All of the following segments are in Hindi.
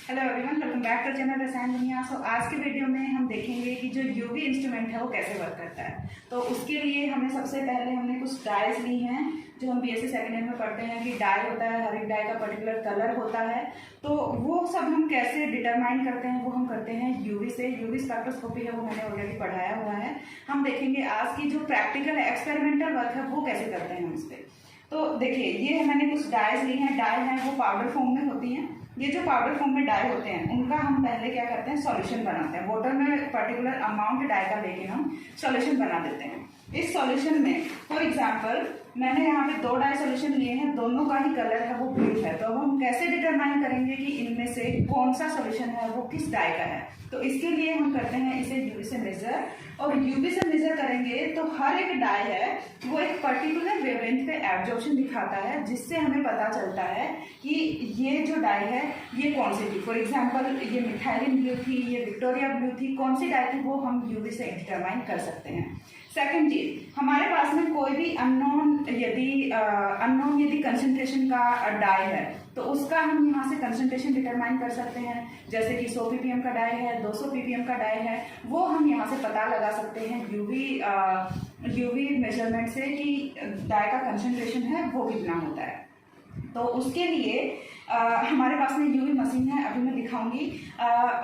Hello everyone, welcome back to channel Rasayan Duniya. आज के वीडियो में हम देखेंगे कि जो यूवी इंस्ट्रूमेंट है वो कैसे वर्क करता है। तो उसके लिए हमें सबसे पहले हमने कुछ डाइज ली हैं जो हम बीएससी सेकेंड ईयर में पढ़ते हैं कि डाई होता है, हर एक डाई का पर्टिकुलर कलर होता है। तो वो सब हम कैसे डिटरमाइन करते हैं वो हम करते हैं यूवी से। यूवी स्पेक्ट्रोस्कोपी है वो मैंने ऑलरेडी पढ़ाया हुआ है। हम देखेंगे आज की जो प्रैक्टिकल एक्सपेरिमेंटल वर्क है वो कैसे करते हैं हम इस पर। तो देखिए, ये मैंने कुछ डाइज ली हैं। डाई हैं वो पाउडर फॉर्म में होती हैं। ये जो पाउडर फॉर्म में डाई होते हैं उनका हम पहले क्या करते हैं, सॉल्यूशन बनाते हैं। वाटर में पर्टिकुलर अमाउंट डाई का लेके हम सॉल्यूशन बना देते हैं। इस सॉल्यूशन में फॉर एग्जांपल मैंने यहाँ पे 2 डाई सॉल्यूशन लिए हैं, दोनों का ही कलर है वो ब्लू है। तो अब हम कैसे डिटरमाइन करेंगे कि इनमें से कौन सा सॉल्यूशन है वो किस डाई का है। तो इसके लिए हम करते हैं इसे यूवी से मेजर, और यूवी से मेजर करेंगे तो हर एक डाई है वो एक पर्टिकुलर वेवलेंथ पे एब्जॉर्प्शन दिखाता है, जिससे हमें पता चलता है कि ये जो डाई है ये कौन सी थी। फॉर एग्जांपल ये मिथाइलिन ब्लू थी, ये विक्टोरिया ब्लू थी, कौन सी डाई थी वो हम यूवी से डिटरमाइन कर सकते हैं। सेकंड चीज, हमारे पास में कोई भी अननोन यदि कंसंट्रेशन का डाई है तो उसका हम यहाँ से कंसंट्रेशन डिटरमाइन कर सकते हैं। जैसे कि 100 ppm का डाई है, 200 ppm का डाई है, वो हम यहाँ से पता लगा सकते हैं यूवी मेजरमेंट से कि डाई का कंसंट्रेशन है वो कितना होता है। तो उसके लिए हमारे पास में यूवी मशीन है, अभी मैं दिखाऊंगी।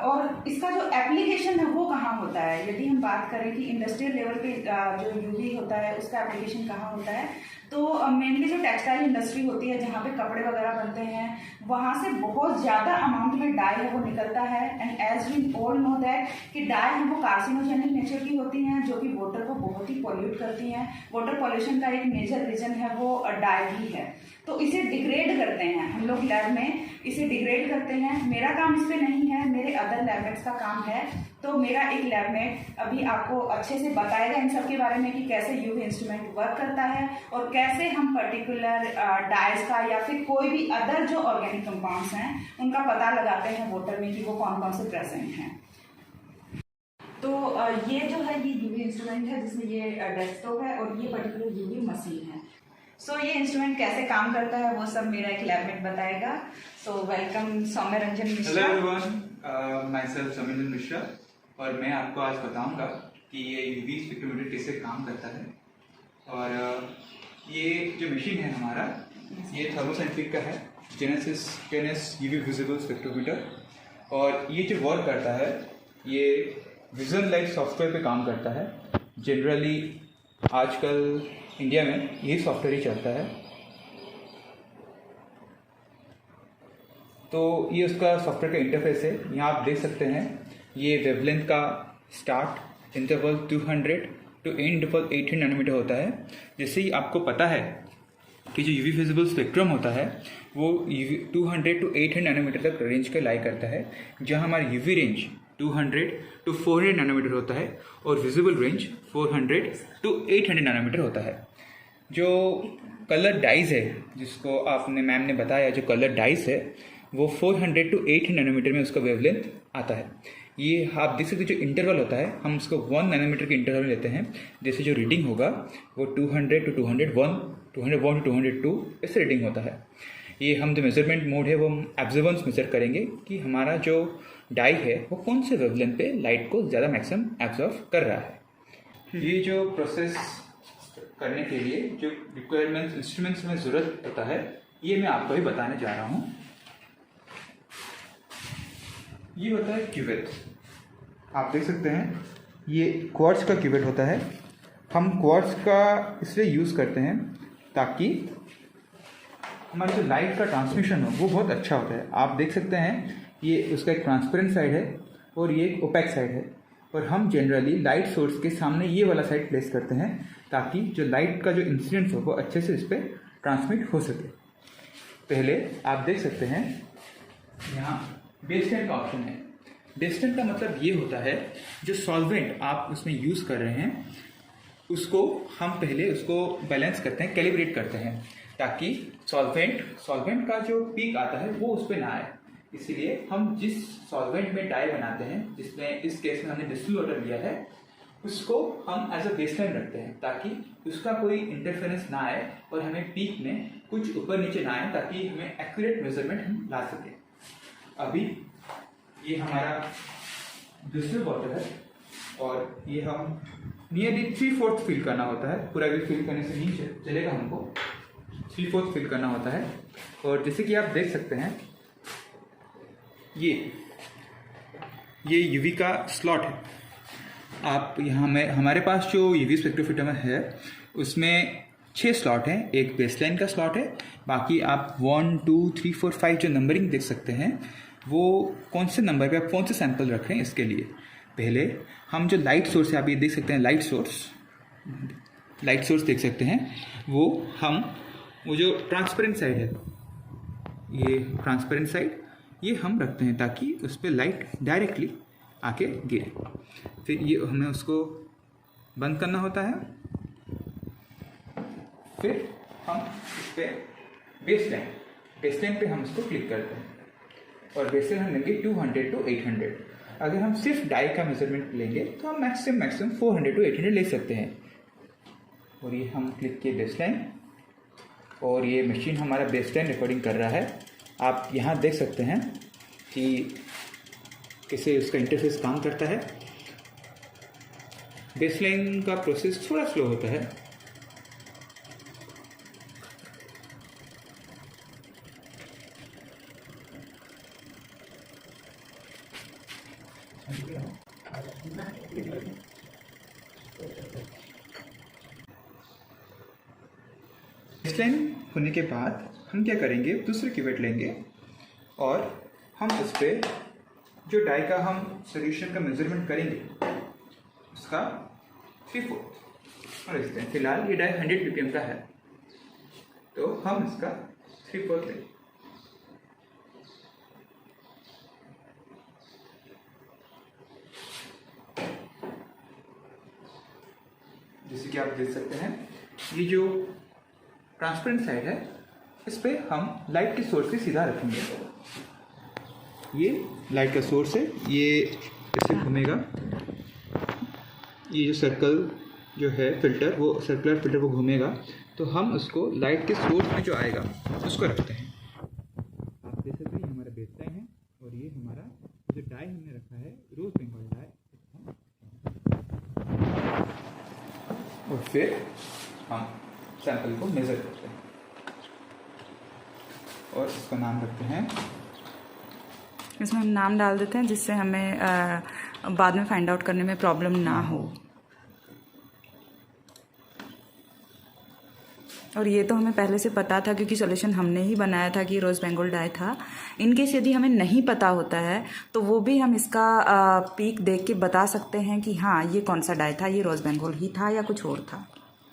और इसका जो एप्लीकेशन है वो कहाँ होता है, यदि हम बात करें कि इंडस्ट्रियल लेवल पे जो यूवी होता है उसका एप्लीकेशन कहाँ होता है, तो मेनली जो टेक्सटाइल इंडस्ट्री होती है जहाँ पे कपड़े वगैरह बनते हैं वहाँ से बहुत ज़्यादा अमाउंट में डाई है वो निकलता है। And as we all know that कि डाई है वो कार्सिनोजेनिक नेचर की होती हैं, जो कि वाटर को बहुत ही पॉल्यूट करती हैं। वाटर पॉल्यूशन का एक मेजर रीजन है वो डाई ही है। तो इसे डिग्रेड करते हैं हम लोग लैब में, इसे डिग्रेड करते हैं। मेरा काम इस पे नहीं है, मेरे अदर लैबमेट्स का काम है। तो मेरा एक लैबमेट अभी आपको अच्छे से बताएगा इन सब के बारे में कि कैसे यूवी इंस्ट्रूमेंट वर्क करता है और कैसे हम पर्टिकुलर डाइज का या फिर कोई भी अदर जो ऑर्गेनिक कंपाउंड्स हैं उनका पता लगाते हैं वाटर में कि वो कौन कौन से प्रेजेंट हैं। तो ये जो है ये यूवी इंस्ट्रूमेंट है जिसमें ये डेस्कटॉप है और ये पर्टिकुलर यूवी मशीन है। सो ये इंस्ट्रूमेंट कैसे काम करता है वो सब मेरा एक लैबमेट बताएगा। So welcome Saumya Ranjan Mishra. Hello everyone, myself Saumya Mishra, और मैं आपको आज बताऊंगा कि ये यूवी स्पेक्ट्रोमीटर कैसे काम करता है। और ये जो मशीन है हमारा ये थर्मोसाइंटिफिक का है, जेनेसिस यूवी विजिबल स्पेक्ट्रोमीटर। और ये जो वर्क करता है ये विजन लाइट सॉफ्टवेयर पे काम करता है। जनरली आजकल इंडिया में यही सॉफ्टवेयर ही चलता है। तो ये उसका सॉफ्टवेयर का इंटरफेस है। यहाँ आप देख सकते हैं ये वेवलेंथ का start interval 200 to and interval 18 nanometer होता है। जैसे ही आपको पता है कि जो यूवी विजिबल स्पेक्ट्रम होता है वो 200 टू 800 नैनोमीटर तक रेंज का लाई करता है, जहाँ हमारा यूवी रेंज 200 टू 400 नैनोमीटर होता है और विजिबल रेंज 400 टू 800 नैनोमीटर होता है। जो कलर डाइज है जिसको आपने मैम ने बताया, जो कलर डाइज है वो 400 टू 800 नैनोमीटर में उसका वेवलेंथ आता है। ये आप देख सकते जो इंटरवल होता है हम उसको 1 नैनोमीटर के इंटरवल में लेते हैं। जैसे जो रीडिंग होगा वो 200 टू 201, 201 टू 202 ऐसे रीडिंग होता है। ये हम जो मेजरमेंट मोड है वो हम एब्जॉर्बेंस मेजर करेंगे कि हमारा जो डाई है वो कौन से वेवलेंथ पे लाइट को ज़्यादा मैक्सिमम एब्जॉर्ब कर रहा है। ये जो प्रोसेस करने के लिए जो रिक्वायरमेंट्स इंस्ट्रूमेंट्स में ज़रूरत होता है ये मैं आपको ही बताने जा रहा हूँ। ये होता है क्यूवेट, आप देख सकते हैं ये क्वार्ट्ज का क्यूवेट होता है। हम क्वार्ट्ज का इसलिए यूज़ करते हैं ताकि हमारा जो लाइट का ट्रांसमिशन हो वो बहुत अच्छा होता है। आप देख सकते हैं ये उसका एक ट्रांसपेरेंट साइड है और ये एक ओपेक साइड है, और हम जनरली लाइट सोर्स के सामने ये वाला साइड प्लेस करते हैं ताकि जो लाइट का जो इंसिडेंस हो वो अच्छे से इस पर ट्रांसमिट हो सके। पहले आप देख सकते हैं यहाँ बेसटेंट का ऑप्शन है। बेसटेंट का मतलब ये होता है जो सॉल्वेंट आप उसमें यूज़ कर रहे हैं उसको हम पहले उसको बैलेंस करते हैं, कैलिब्रेट करते हैं, ताकि सॉल्वेंट का जो पीक आता है वो उस पर ना आए। इसीलिए हम जिस सॉल्वेंट में डाई बनाते हैं, जिसमें इस केस में हमने डिस्टिल वाटर लिया है, उसको हम एज अ बेसलाइन रखते हैं ताकि उसका कोई इंटरफेरेंस ना आए और हमें पीक में कुछ ऊपर नीचे ना आए, ताकि हमें एक्यूरेट मेजरमेंट हम ला सकें। अभी ये हमारा दूसरी बॉटल है और ये हम नियरली 3/4 फिल करना होता है। पूरा भी फिल करने से नहीं चलेगा, हमको 3/4 फिल करना होता है। और जैसे कि आप देख सकते हैं ये यूवी का स्लॉट है। आप यहाँ में हमारे पास जो यूवी स्पेक्ट्रोफोटोमीटर है उसमें 6 स्लॉट हैं। एक बेसलाइन का स्लॉट है, बाकी आप 1 2 3 4 5 जो नंबरिंग देख सकते हैं वो कौन से नंबर पे आप कौन से सैंपल रख रहे हैं इसके लिए। पहले हम जो लाइट सोर्स है, आप ये देख सकते हैं लाइट सोर्स देख सकते हैं, वो जो ट्रांसपेरेंट साइड है, ये ट्रांसपेरेंट साइड ये हम रखते हैं ताकि उस पर लाइट डायरेक्टली आके गिरे। फिर ये हमें उसको बंद करना होता है। फिर हम इस पर बेसलाइन पे हम इसको क्लिक करते हैं और बेसलाइन हम लेंगे 200 to 800। अगर हम सिर्फ डाई का मेजरमेंट लेंगे तो हम मैक्सिमम 400 to 800 ले सकते हैं। और ये हम क्लिक किए बेसलाइन और ये मशीन हमारा बेसलाइन रिकॉर्डिंग कर रहा है। आप यहाँ देख सकते हैं कि कैसे उसका इंटरफेस काम करता है। बेसलाइन का प्रोसेस थोड़ा स्लो होता है। बेसलाइन होने के बाद हम क्या करेंगे, दूसरे कीवेट लेंगे और हम उस पर जो डाई का हम सोल्यूशन का मेजरमेंट करेंगे उसका 3/4 और इसमें फिलहाल ये डाई 100 ppm का है तो हम इसका 3/4 लेंगे। जैसे कि आप देख सकते हैं ये जो ट्रांसपेरेंट साइड है इस पे हम लाइट के सोर्स से सीधा रखेंगे। ये लाइट का सोर्स है, ये ऐसे घूमेगा। ये जो सर्कल जो है फिल्टर, वो सर्कुलर फिल्टर वो घूमेगा तो हम उसको लाइट के सोर्स में जो आएगा उसको रखते हैं। आप देख सकते हैं हमारा बेसलाइन है और ये हमारा जो डाई हमने रखा है रोज बेंगॉल डाई। और फिर हम सैंपल को मेज़र करते हैं और इसका नाम रखते हैं। इसमें हम नाम डाल देते हैं जिससे हमें बाद में फाइंड आउट करने में प्रॉब्लम ना हो। और ये तो हमें पहले से पता था क्योंकि सॉल्यूशन हमने ही बनाया था कि रोज़ बेंगॉल डाई था। इनकेस यदि हमें नहीं पता होता है तो वो भी हम इसका पीक देख के बता सकते हैं कि हाँ ये कौन सा डाई था, ये रोज़ बेंगॉल ही था या कुछ और था।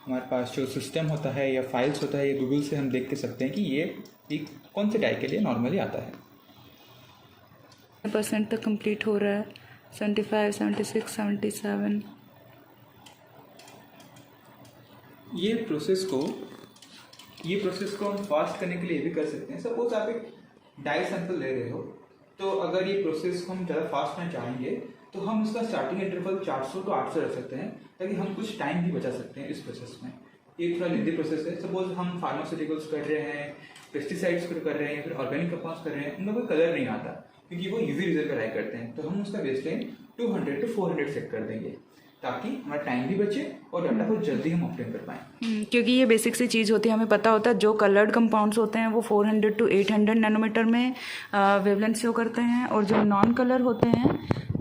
हमारे पास जो सिस्टम होता है या फाइल्स होता है, ये गूगल से हम देख के सकते हैं कि ये पीक कौन से डाई के लिए नॉर्मली आता है। % तक कंप्लीट हो रहा है, 75, 76, 77। ये प्रोसेस को हम फास्ट करने के लिए भी कर सकते हैं। सपोज आप एक डाई सैंपल ले रहे हो तो अगर ये प्रोसेस को हम ज़्यादा फास्ट करना चाहेंगे तो हम इसका स्टार्टिंग इंटरवल 400 to 800 रख सकते हैं ताकि हम कुछ टाइम भी बचा सकते हैं इस प्रोसेस में। ये थोड़ा लेंदी प्रोसेस है। सपोज हम फार्मास्यूटिकल्स कर रहे हैं, पेस्टिसाइड्स कर रहे हैं, फिर ऑर्गेनिक कंपाउंड्स कर रहे हैं, उनका कोई कलर नहीं आता क्योंकि वो यूवी रिजल्ट पर करते हैं। तो हम उसका बेसलाइन 200 to 400 सेट कर देंगे ताकि हमारा टाइम भी बचे और डाटा को जल्दी हम ऑब्टेन कर पाएँ। क्योंकि ये बेसिक सी चीज़ होती है, हमें पता होता है जो कलर्ड कंपाउंड्स होते हैं वो 400 to 800 नैनोमीटर में वेवलेंथ शो करते हैं और जो नॉन कलर होते हैं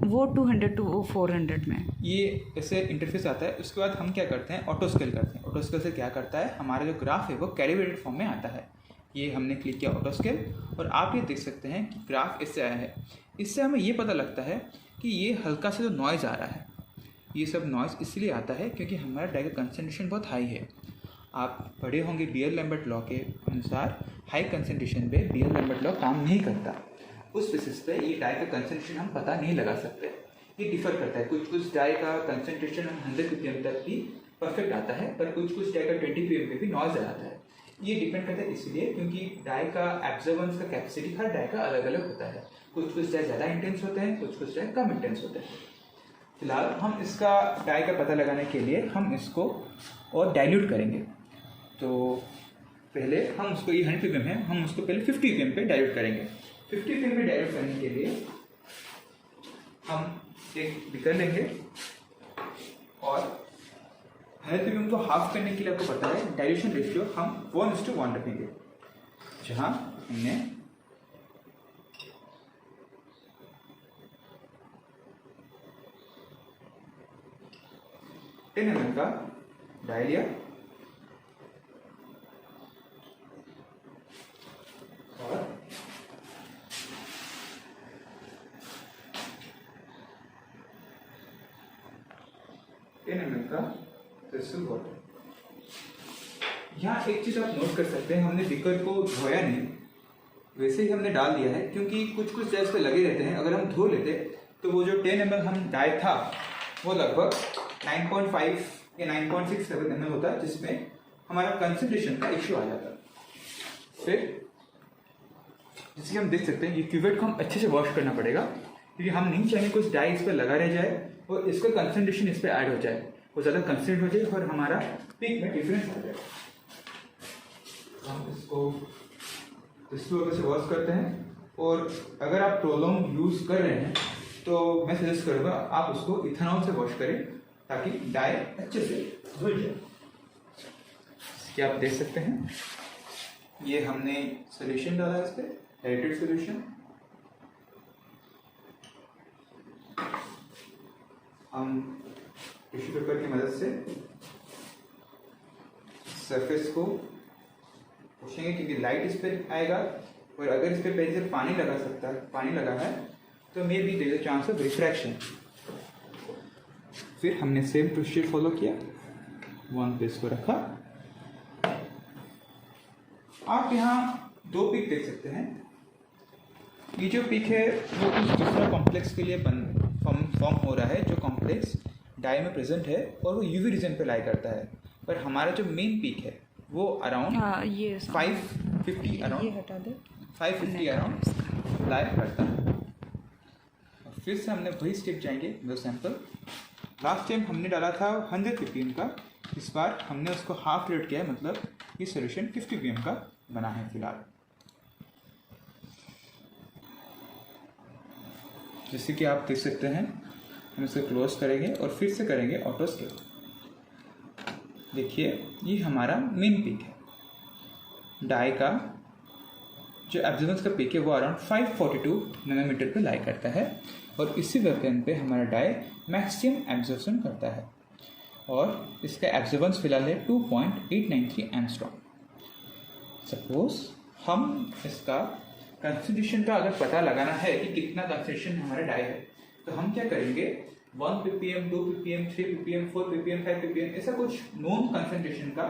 वो 200 to 400 में। ये ऐसे इंटरफेस आता है। उसके बाद हम क्या करते हैं, ऑटो स्केल करते हैं। ऑटो स्केल से क्या करता है, हमारा जो ग्राफ है वो कैलिब्रेटेड फॉर्म में आता है। ये हमने क्लिक किया ऑटो स्केल और आप ये देख सकते हैं कि ग्राफ इससे आया है। इससे हमें ये पता लगता है कि ये हल्का सा जो नॉइज़ आ रहा है, ये सब नॉइज़ इसलिए आता है क्योंकि हमारा डाई का कंसनट्रेशन बहुत हाई है। आप पढ़े होंगे बीयर-लैम्बर्ट लॉ के अनुसार हाई कंसनट्रेशन पे बीयर-लैम्बर्ट लॉ काम नहीं करता। उस बेसिस पे ये डाई का कंसनट्रेशन हम पता नहीं लगा सकते। ये डिफर करता है। कुछ डाई का कंसनट्रेशन हम 100 ppm तक भी परफेक्ट आता है, पर कुछ डाई का 20 ppm पे भी नॉइज़ आ जाता है। ये डिपेंड करता है इसलिए क्योंकि डाई का एब्जॉर्बेंस का कैपेसिटी हर डाई का अलग अलग होता है। कुछ डाई ज़्यादा इंटेंस होते हैं, कुछ डाई कम इंटेंस होते हैं। फिलहाल हम इसका डाई का पता लगाने के लिए हम इसको और डाइल्यूट करेंगे। तो पहले हम उसको, ये 100 ppm है, हम उसको पहले 50 ppm पे डाइल्यूट करेंगे। 50 ppm पे डाइल्यूट करने के लिए एक बिकर लेंगे और 100 ppm को हाफ करने के लिए आपको पता है डाइल्यूशन रेशियो हम 1:1 रखेंगे, जहाँ हमने टेन ml का डाई लिया और 10 ml का क्रिस्टल वाटर। यहाँ एक चीज़ आप नोट कर सकते हैं, हमने बीकर को धोया नहीं, वैसे ही हमने डाल दिया है, क्योंकि कुछ कुछ डाइस पे लगे रहते हैं। अगर हम धो लेते तो वो जो 10 ml हम डाई था वो लगभग 9.5 या 9.67 ml होता है, जिसमें हमारा कंसंट्रेशन का इश्यू आ जाता है। फिर जैसे कि हम देख सकते हैं, ये क्यूवेट को हम अच्छे से वॉश करना पड़ेगा, क्योंकि हम नहीं चाहेंगे कुछ डाई इस पर लगा रह जाए और इसका कंसंट्रेशन इस पर ऐड हो जाए, वो ज़्यादा कंसंट्रेट हो जाए और हमारा पीक में डिफरेंस आ जाए। हम इसको इस वजह से वॉश करते हैं, और अगर आप प्रोलॉन्ग यूज़ कर रहे हैं तो मैं सजेस्ट करूँगा आप उसको इथेनॉल से वॉश करें, ताकि डाई अच्छे से धुल जाए। क्या आप देख सकते हैं, ये हमने सोल्यूशन डाला इस पर, हाइड्रेटेड सोल्यूशन। हम टिश्यू पेपर की मदद से सरफेस को पोंछेंगे, क्योंकि लाइट इस पर आएगा, और अगर इस पर पहले से पानी लगा है तो maybe there is a chance of refraction. फिर हमने सेम प्रोसीजर फॉलो किया, वन पे इसको रखा। आप यहाँ दो पीक देख सकते हैं। ये जो पीक है वो कुछ दूसरा कॉम्प्लेक्स के लिए फॉर्म हो रहा है, जो कॉम्प्लेक्स डाई में प्रेजेंट है और वो यूवी रीजन पे लाई करता है। पर हमारा जो मेन पीक है वो अराउंड 550 अराउंड लाई करता है। और फिर से हमने वही स्टेप जाएंगे, दो सैंपल। लास्ट टाइम हमने डाला था 100 ppm का, इस बार हमने उसको हाफ रेट किया है, मतलब ये सोल्यूशन 50 ppm का बना है फिलहाल। जैसे कि आप देख सकते हैं, हम इसे क्लोज करेंगे और फिर से करेंगे ऑटो स्केल। देखिए, ये हमारा मेन पीक है। डाई का जो एब्जॉर्बेंस का पीक है वो अराउंड 542 नैनोमीटर पे लाई करता है, और इसी वेवलेंथ पे हमारा डाई मैक्सिमम एब्जॉर्प्शन करता है, और इसका एब्जॉर्बेंस फिलहाल है 2.893 एंगस्ट्रॉम। सपोज हम इसका कंसंट्रेशन का अगर पता लगाना है कि कितना कंसंट्रेशन हमारा डाई है, तो हम क्या करेंगे, 1 ppm, 2 ppm, 3 ppm, 4 ppm, 5 ppm, ऐसा कुछ नोन कंसंट्रेशन का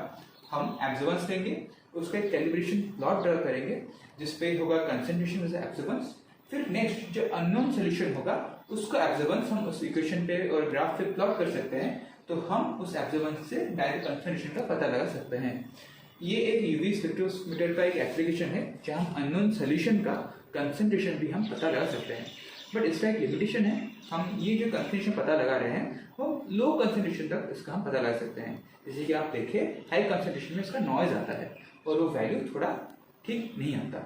हम एब्जॉर्बेंस लेंगे, उसका एक कैलिब्रेशन प्लॉट ड्रा करेंगे जिसपे होगा कंसंट्रेशन वर्सेस एब्जॉर्बेंस। फिर नेक्स्ट जो अननोन सोल्यूशन होगा उसका एब्जॉर्बेंस हम उस इक्वेशन पे और ग्राफ पे प्लॉट कर सकते हैं, तो हम उस एब्जॉर्बेंस से डायरेक्ट कंसंट्रेशन का पता लगा सकते हैं। ये एक यूवी स्पेक्ट्रोमीटर का एक एप्लीकेशन है जहाँ हम अननोन सोल्यूशन का कंसंट्रेशन भी हम पता लगा सकते हैं। बट इसका एक लिमिटेशन है, हम ये जो कंसंट्रेशन पता लगा रहे हैं वो लो कंसंट्रेशन तक इसका हम पता लगा सकते हैं। जैसे कि आप देखिए, हाई कंसंट्रेशन में इसका नॉइज आता है और वो वैल्यू थोड़ा ठीक नहीं आता।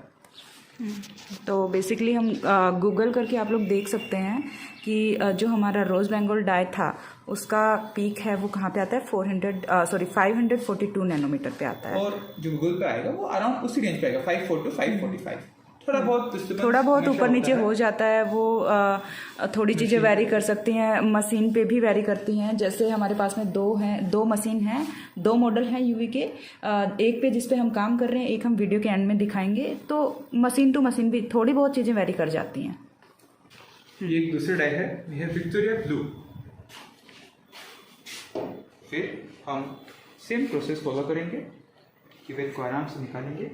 तो बेसिकली हम गूगल करके आप लोग देख सकते हैं कि जो हमारा रोज़ बेंगोल डाई था उसका पीक है वो कहाँ पे आता है, 542 नैनोमीटर पे आता है। और जो गूगल पे आएगा वो अराउंड उसी रेंज पे आएगा, 5.4 to 5.45। थोड़ा बहुत ऊपर नीचे हो जाता है, वो थोड़ी चीज़ें वेरी कर सकती हैं, मशीन पे भी वेरी करती हैं। जैसे हमारे पास में दो मशीन हैं, दो मॉडल हैं यूवी के, एक पे जिस पे हम काम कर रहे हैं, एक हम वीडियो के एंड में दिखाएंगे। तो मशीन टू मशीन भी थोड़ी बहुत चीज़ें वेरी कर जाती हैं। ये एक दूसरा डाई है, ये है विक्टोरिया ब्लू। फिर हम सेम प्रोसेस फॉलो करेंगे, क्यूवेट को आराम से निकालेंगे।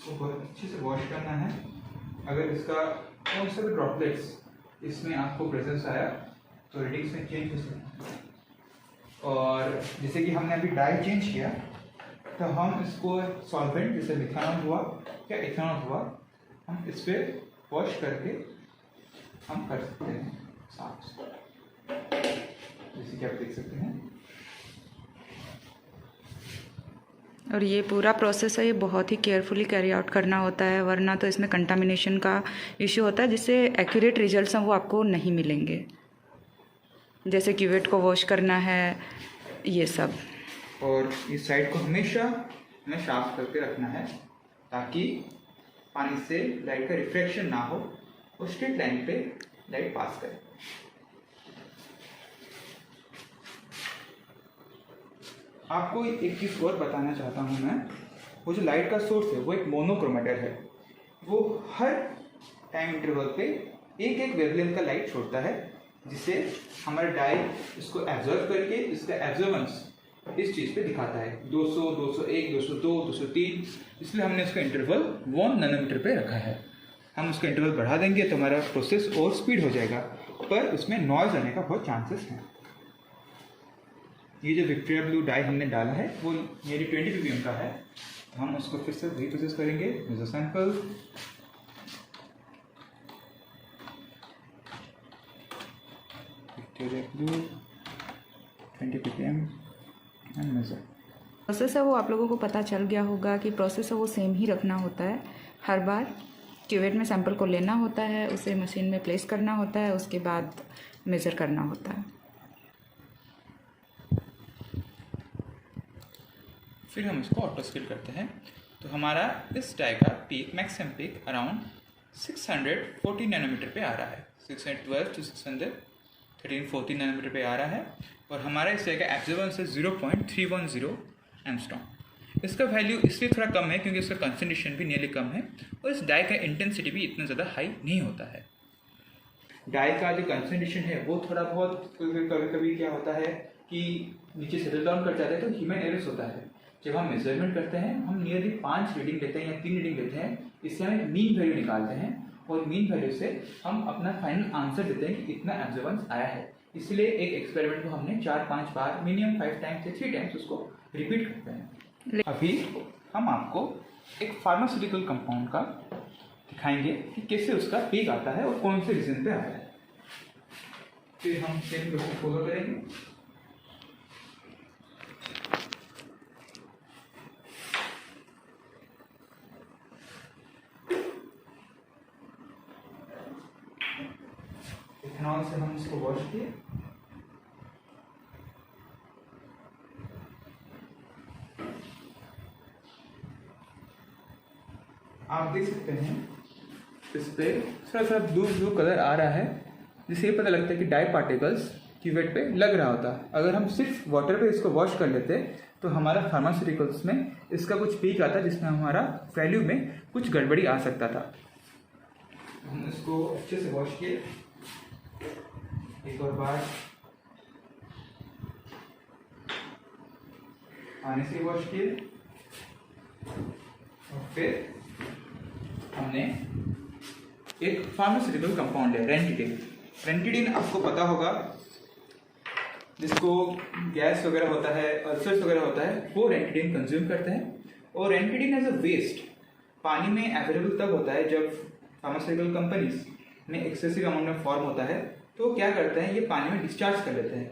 बहुत अच्छे से वॉश करना है। अगर इसका कौन सा भी ड्रॉपलेट्स इसमें आपको प्रेजेंस आया तो रीडिंग्स में चेंज हो सकता है। और जैसे कि हमने अभी डाई चेंज किया, तो हम इसको सॉल्वेंट जैसे मिथानॉल हुआ या इथेनॉल हुआ, हम इस पर वॉश करके हम कर सकते हैं साफ। जैसे कि आप देख सकते हैं, और ये पूरा प्रोसेस है, ये बहुत ही केयरफुली कैरी आउट करना होता है, वरना तो इसमें कंटामिनेशन का इश्यू होता है, जिससे एक्यूरेट रिजल्ट्स हैं वो आपको नहीं मिलेंगे। जैसे क्यूवेट को वॉश करना है, ये सब। और इस साइड को हमेशा हमें साफ करके रखना है ताकि पानी से लाइट का रिफ्लेक्शन ना हो और स्ट्रेट लाइन पे लाइट पास करे। आपको एक चीज़ और बताना चाहता हूँ मैं, वो जो लाइट का सोर्स है वो एक मोनोक्रोमेटर है। वो हर टाइम इंटरवल पे एक एक वेवलेंथ का लाइट छोड़ता है, जिससे हमारा डाई इसको एब्जॉर्व करके इसका एब्जॉर्बेंस इस चीज़ पे दिखाता है 200, 201, 202, 203। इसलिए हमने इसका इंटरवल 1 नैनोमीटर पे रखा है। हम उसका इंटरवल बढ़ा देंगे तो हमारा प्रोसेस और स्पीड हो जाएगा, पर उसमें नॉइज आने का बहुत चांसेस हैं। ये जो विक्टोरिया ब्लू डाई हमने डाला है वो मेरी 20 ppm का है, तो हम उसको फिर से वही प्रोसेस करेंगे। Measure sample, Victoria blue 20 ppm and measure. Process है वो आप लोगों को पता चल गया होगा कि प्रोसेस है वो सेम ही रखना होता है। हर बार क्यूवेट में सैंपल को लेना होता है, उसे मशीन में प्लेस करना होता है, उसके बाद मेज़र करना होता है। फिर हम इसको ऑटो स्केल करते हैं, तो हमारा इस डाई का peak, maximum peak around 640 nanometer पे आ रहा है। 612 to 613-14 नैनोमीटर पे आ रहा है। और हमारा इस डाई का एब्जॉर्बेंस है 0.310 एंगस्ट्रॉम। इसका वैल्यू इसलिए थोड़ा कम है क्योंकि इसका कंसंट्रेशन भी नियरली कम है, और इस डाई का इंटेंसिटी भी इतना ज़्यादा हाई नहीं होता है। डाई का जो कंसंट्रेशन है वो थोड़ा बहुत कभी कभी क्या होता है कि नीचे सेटल डाउन कर जाता है, तो ह्यूमन एरर्स होता है। जब हम मेजरमेंट करते हैं हम नियरली 5 रीडिंग लेते हैं या 3 रीडिंग लेते हैं, इससे हम एक मीन वैल्यू निकालते हैं, और मीन वैल्यू से हम अपना फाइनल आंसर देते हैं कि इतना एब्जॉर्बेंस आया है। इसलिए एक एक्सपेरिमेंट को हमने 4-5 बार, मिनिमम 5 टाइम्स या 3 टाइम्स उसको रिपीट करते हैं। अभी हम आपको एक फार्मास्यूटिकल कंपाउंड का दिखाएंगे कि कैसे उसका पीक आता है और कौन से रीजन पे आता है। फिर हम सेम प्रोसेस फॉलो करेंगे। इथेनॉल से हम इसको वॉश किए, आप देख सकते हैं इस पे थोड़ा थोड़ा ब्लू ब्लू कलर आ रहा है, जिससे ये पता लगता है कि डाई पार्टिकल्स क्यूवेट पे लग रहा होता। अगर हम सिर्फ वाटर पे इसको वॉश कर लेते तो हमारा फार्मास्यूटिकल्स में इसका कुछ पीक आता, जिसमें हमारा वैल्यू में कुछ गड़बड़ी आ सकता था। हम इसको अच्छे से वॉश किए, एक और बार पानी से वॉश किए, और फिर हमने एक फार्मास्यूटिकल कंपाउंड है रेंटिडिन। रेंटिडिन आपको पता होगा, जिसको गैस वगैरह होता है, अल्सर्स वगैरह होता है, वो रेंटिडिन कंज्यूम करते हैं। और रेंटिडिन एज अ वेस्ट पानी में अवेलेबल तब होता है जब फार्मास्यूटिकल कंपनीज में एक्सेसिव अमाउंट में फॉर्म होता है, तो क्या करते हैं, ये पानी में डिस्चार्ज कर लेते हैं।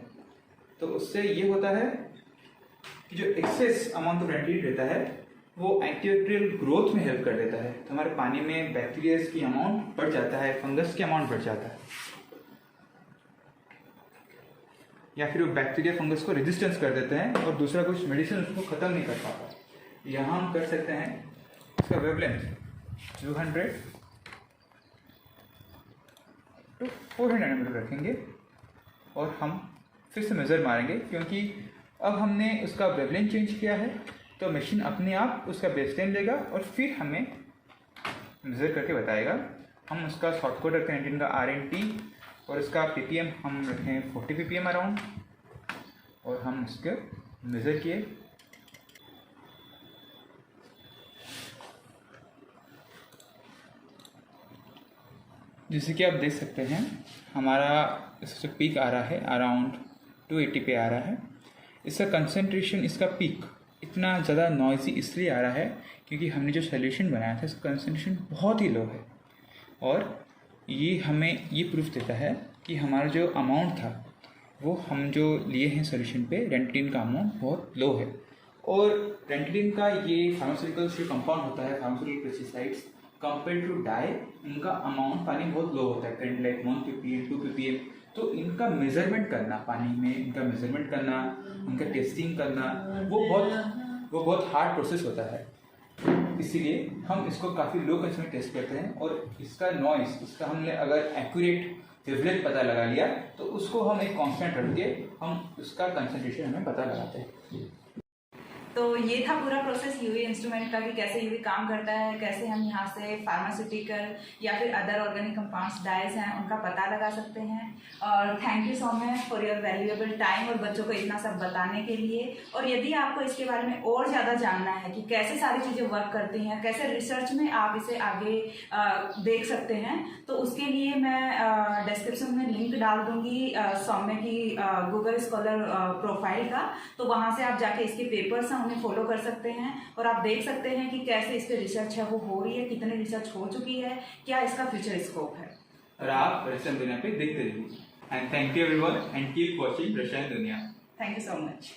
तो उससे ये होता है कि जो एक्सेस अमाउंट ऑफ रेंटिडिन रहता है वो एंटीबैक्टीरियल ग्रोथ में हेल्प कर देता है। तो हमारे पानी में बैक्टीरिया की अमाउंट बढ़ जाता है, फंगस की अमाउंट बढ़ जाता है, या फिर वो बैक्टीरिया फंगस को रेजिस्टेंस कर देते हैं और दूसरा कुछ मेडिसिन उसको ख़त्म नहीं कर पाता। यहाँ हम कर सकते हैं इसका वेवलेंथ 200 to 400 नैनोमीटर रखेंगे, और हम फिर से मेज़र मारेंगे, क्योंकि अब हमने उसका वेवलेंथ चेंज किया है, तो मशीन अपने आप उसका बेसलाइन लेगा और फिर हमें मेज़र करके बताएगा। हम उसका शॉर्ट कोड रखते हैं रेंटिडिन का RNT, और इसका ppm हम रखें 40 ppm अराउंड, और हम उसके मेज़र किए। जैसे कि आप देख सकते हैं हमारा इसका पीक आ रहा है अराउंड 280 पे आ रहा है। इसका कंसंट्रेशन, इसका पीक इतना ज़्यादा नॉइज़ी इसलिए आ रहा है क्योंकि हमने जो सोल्यूशन बनाया था इसका कंसंट्रेशन बहुत ही लो है, और ये हमें ये प्रूफ देता है कि हमारा जो अमाउंट था वो हम जो लिए हैं सोल्यूशन पे रेंटिडिन का अमाउंट बहुत लो है। और रेंटिडिन का ये फार्मास्यूटिकल्स जो कंपाउंड होता है, pharmaceutical pesticides, compare to dye, इनका अमाउंट पानी में बहुत लो होता है, करेंट लाइक 1 ppm 2 ppm। तो इनका मेजरमेंट करना, पानी में इनका मेजरमेंट करना, इनका टेस्टिंग करना, वो बहुत हार्ड प्रोसेस होता है। इसीलिए हम इसको काफ़ी लो कंसंट्रेशन में टेस्ट करते हैं, और इसका नॉइस, इसका हमने अगर एक्यूरेट वेवलेंथ पता लगा लिया तो उसको हम एक कांस्टेंट रख के हम उसका कंसंट्रेशन हमें पता लगाते हैं। तो ये था पूरा प्रोसेस यूवी इंस्ट्रूमेंट का कि कैसे यूवी काम करता है, कैसे हम यहाँ से फार्मास्यूटिकल या फिर अदर ऑर्गेनिक कंपाउंड्स डाइज हैं उनका पता लगा सकते हैं। और thank you so much for your valuable time और बच्चों को इतना सब बताने के लिए। और यदि आपको इसके बारे में और ज़्यादा जानना है कि कैसे सारी चीज़ें वर्क करती हैं, कैसे रिसर्च में आप इसे आगे देख सकते हैं, तो उसके लिए मैं डिस्क्रिप्शन में लिंक डाल दूँगी सौम्य की गूगल स्कॉलर प्रोफाइल का। तो वहाँ से आप जाके इसके पेपर्स हैं उन्हें फॉलो कर सकते हैं, और आप देख सकते हैं कि कैसे इस पर रिसर्च है वो हो रही है, कितनी रिसर्च हो चुकी है, क्या इसका फ्यूचर स्कोप है। और आप रसायन दुनिया पे देखते रहिए। And thank you everyone and keep watching रसायन दुनिया। Thank you so much.